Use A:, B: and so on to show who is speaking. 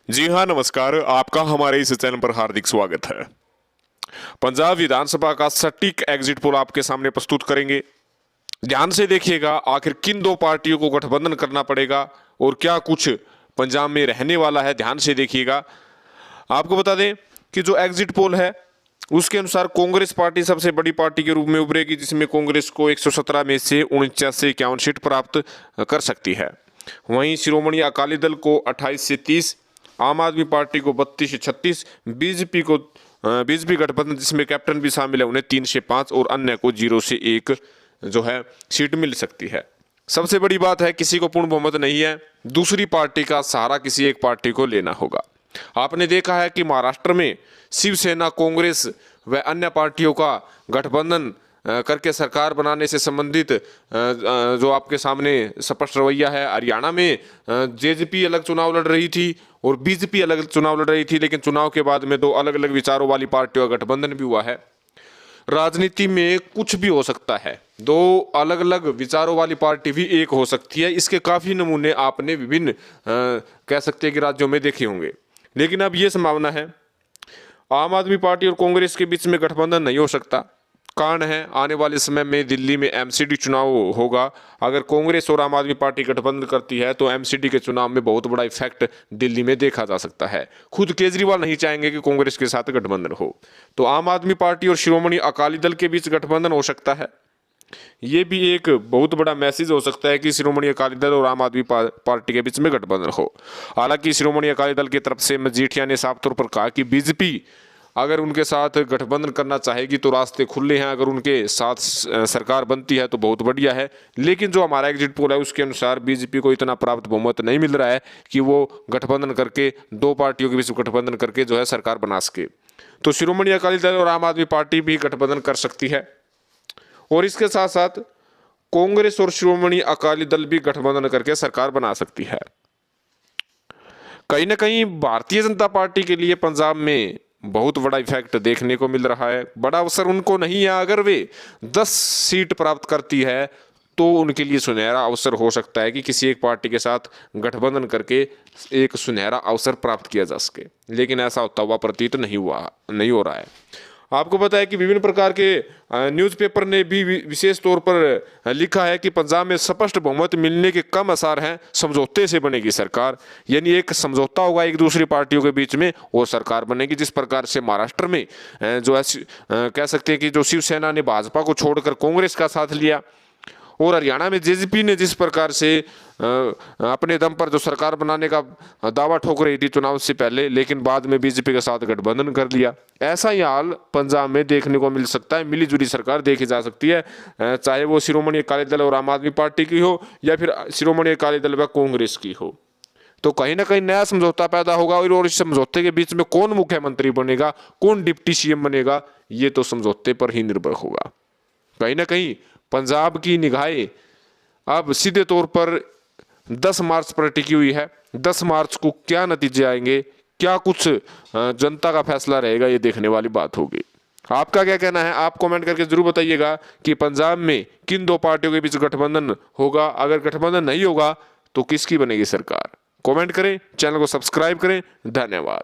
A: जी हाँ, नमस्कार। आपका हमारे इस चैनल पर हार्दिक स्वागत है। पंजाब विधानसभा का सटीक एग्जिट पोल आपके सामने प्रस्तुत करेंगे। ध्यान से देखिएगा, आखिर किन दो पार्टियों को गठबंधन करना पड़ेगा और क्या कुछ पंजाब में रहने वाला है। ध्यान से देखिएगा। आपको बता दें कि जो एग्जिट पोल है उसके अनुसार कांग्रेस पार्टी सबसे बड़ी पार्टी के रूप में उभरेगी, जिसमें कांग्रेस को 117 में से 49 से 51 सीट प्राप्त कर सकती है। वहीं शिरोमणि अकाली दल को 28 से 30, आम आदमी पार्टी को 32 से 36, बीजेपी गठबंधन जिसमें कैप्टन भी शामिल है उन्हें 3 से 5 और अन्य को 0 से 1 जो है सीट मिल सकती है। सबसे बड़ी बात है, किसी को पूर्ण बहुमत नहीं है। दूसरी पार्टी का सहारा किसी एक पार्टी को लेना होगा। आपने देखा है कि महाराष्ट्र में शिवसेना, कांग्रेस व अन्य पार्टियों का गठबंधन करके सरकार बनाने से संबंधित जो आपके सामने स्पष्ट रवैया है। हरियाणा में जेजेपी अलग चुनाव लड़ रही थी और बीजेपी अलग चुनाव लड़ रही थी, लेकिन चुनाव के बाद में दो अलग अलग विचारों वाली पार्टियों का गठबंधन भी हुआ है। राजनीति में कुछ भी हो सकता है, दो अलग अलग विचारों वाली पार्टी भी एक हो सकती है। इसके काफ़ी नमूने आपने विभिन्न कह सकते हैं कि राज्यों में देखे होंगे। लेकिन अब ये संभावना है आम आदमी पार्टी और कांग्रेस के बीच में गठबंधन नहीं हो सकता। कारण है, आने वाले समय में दिल्ली में एमसीडी चुनाव होगा। अगर कांग्रेस और आम आदमी पार्टी गठबंधन करती है तो एमसीडी के चुनाव में बहुत बड़ा इफेक्ट दिल्ली में देखा जा सकता है। खुद केजरीवाल नहीं चाहेंगे कि कांग्रेस के साथ गठबंधन हो, तो आम आदमी पार्टी और शिरोमणि अकाली दल के बीच गठबंधन हो सकता है। ये भी एक बहुत बड़ा मैसेज हो सकता है कि शिरोमणि अकाली दल और आम आदमी पार्टी के बीच में गठबंधन हो। हालांकि शिरोमणि अकाली दल की तरफ से मजीठिया ने साफ तौर पर कहा कि बीजेपी अगर उनके साथ गठबंधन करना चाहेगी तो रास्ते खुले हैं। अगर उनके साथ सरकार बनती है तो बहुत बढ़िया है। लेकिन जो हमारा एग्जिट पोल है उसके अनुसार बीजेपी को इतना प्राप्त बहुमत नहीं मिल रहा है कि वो गठबंधन करके, दो पार्टियों के बीच गठबंधन करके जो है सरकार बना सके। तो शिरोमणि अकाली दल और आम आदमी पार्टी भी गठबंधन कर सकती है और इसके साथ साथ कांग्रेस और शिरोमणि अकाली दल भी गठबंधन करके सरकार बना सकती है। कहीं ना कहीं भारतीय जनता पार्टी के लिए पंजाब में बहुत बड़ा इफेक्ट देखने को मिल रहा है। बड़ा अवसर उनको नहीं है। अगर वे 10 सीट प्राप्त करती है तो उनके लिए सुनहरा अवसर हो सकता है कि किसी एक पार्टी के साथ गठबंधन करके एक सुनहरा अवसर प्राप्त किया जा सके। लेकिन ऐसा होता हुआ प्रतीत नहीं हो रहा है। आपको पता है कि विभिन्न प्रकार के न्यूज़पेपर ने भी विशेष तौर पर लिखा है कि पंजाब में स्पष्ट बहुमत मिलने के कम आसार हैं, समझौते से बनेगी सरकार। यानी एक समझौता होगा एक दूसरी पार्टियों के बीच में और सरकार बनेगी। जिस प्रकार से महाराष्ट्र में जो है कह सकते हैं कि जो शिवसेना ने भाजपा को छोड़कर कांग्रेस का साथ लिया और हरियाणा में जेजेपी ने जिस प्रकार से अपने दम पर जो सरकार बनाने का दावा ठोक रही थी चुनाव से पहले, लेकिन बाद में बीजेपी के साथ गठबंधन कर लिया। ऐसा ही हाल पंजाब में देखने को मिल सकता है। मिलीजुली सरकार देखी जा सकती है, चाहे वो शिरोमणि अकाली दल और आम आदमी पार्टी की हो या फिर शिरोमणि अकाली दल व कांग्रेस की हो। तो कहीं ना कहीं नया समझौता पैदा होगा और इस समझौते के बीच में कौन मुख्यमंत्री बनेगा, कौन डिप्टी सीएम बनेगा, ये तो समझौते पर ही निर्भर होगा। कहीं ना कहीं पंजाब की निगाहें अब सीधे तौर पर 10 मार्च पर टिकी हुई है। 10 मार्च को क्या नतीजे आएंगे, क्या कुछ जनता का फैसला रहेगा, ये देखने वाली बात होगी। आपका क्या कहना है, आप कमेंट करके जरूर बताइएगा कि पंजाब में किन दो पार्टियों के बीच गठबंधन होगा। अगर गठबंधन नहीं होगा तो किसकी बनेगी सरकार। कमेंट करें, चैनल को सब्सक्राइब करें। धन्यवाद।